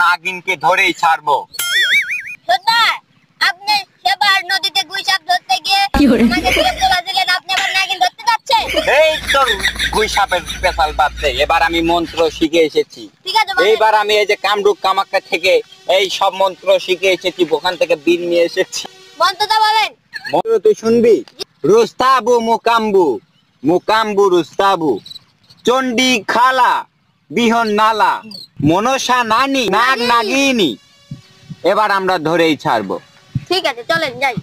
নাগিনকে ধরেই ছাড়বো। সর্দার, আপনি সেবার নদীতে গুইসাপ ধরতে গিয়ে আমাকে ধরে তোলা দিলেন, আপনি আবার নাগিন ধরতে যাচ্ছেন? এই তোর গুইসাপের পেশাল বাদতে, এবার আমি মন্ত্র শিখে এসেছি। ঠিক আছে, বলেন। এইবার আমি এই যে কামরূপ কামাখ্যা থেকে এই সব মন্ত্র শিখে এসেছি, ওখান থেকে বীর নিয়ে এসেছি। মন্ত্রটা বলেন। মন্ত্র তুই শুনবি? রুস্তাবু মুকাম্বু, মুকাম্বু রুস্তাবু, চন্ডী খালা বিহন নালা, মনসা নানি নাগ নাগিনী। এবার আমরা ধরেই ছাড়বো। ঠিক আছে, চলেন যাই।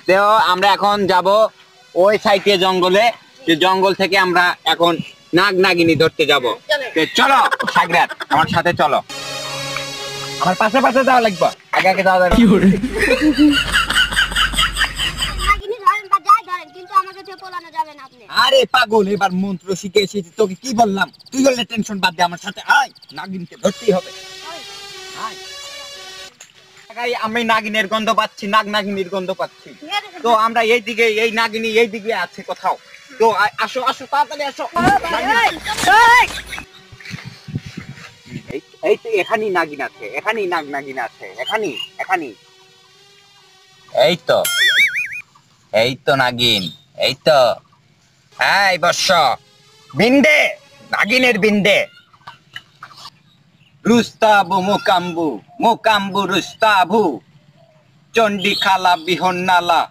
তো আমরা এখন যাব ওই সাইডে জঙ্গলে, যে জঙ্গল থেকে আমরা এখন নাগ নাগিনী ধরতে যাব। চলো সাগরাত, আমার সাথে চলো। আমার পাশে পাশে যাওয়া লাগবে, আগে আগে যাওয়া যাবে। নাগিনী ধরেন বা যাই ধরেন, কিন্তু আমাকে তো পোলানো যাবে না আপনি। আরে পাগল, এবার মন্ত্র শিখে এসেছি, তোকে কি বললাম? তুই বললে টেনশন বাদ দে, আমার সাথে আয়, নাগিনকে ধরতেই হবে। আয়। আমি নাগিনের গন্ধ পাচ্ছি, নাগ নাগিনীর গন্ধ পাচ্ছি। তো আমরা এই দিকে, এই নাগিনী এই দিকে আছে কোথাও। তো আসো আসো, তাড়াতাড়ি আসো। এই তো এখানেই নাগিন আছে, এখানেই নাগ নাগিন আছে, এখানেই এখানেই। এই তো, এই তো নাগিন, এই তো। হ্যাঁ বর্ষ, বিন্দে, নাগিনের বিন্দে। রুস্তাবু মুকাম্বু, মুকাম্বু রুস্তাবু, চন্ডী খালা বিহন নালা,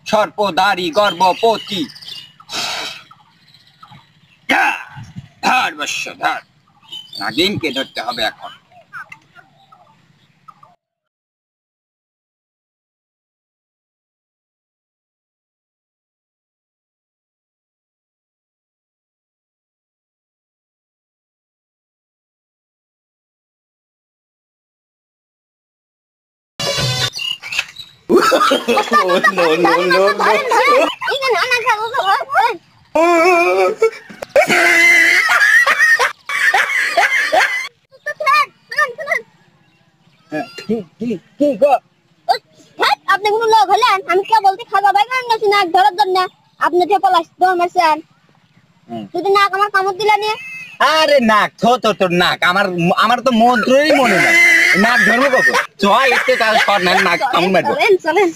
সর্পধারী গর্ভবতী। ধর বর্ষ ধর, নাগিনকে ধরতে হবে এখন। No, no, no, no. এই যে নানা খাবো ধরেন। কি গো? আপনি কোনো লোক হলেন? আমি কে বলতে খাওয়া ভাই কারণ গেছি নাক ধরার জন্য। আপনি যে পলাশ দৌড় মারছেন, যদি নাক আমার কামড় দিলা নিয়ে। আরে নাক তোর নাক, আমার তো মন্ত্রই মনে নাই। নাক ধরবো কখন? চয় এতে তার নাক কামড় মারবো। চলেন চলেন।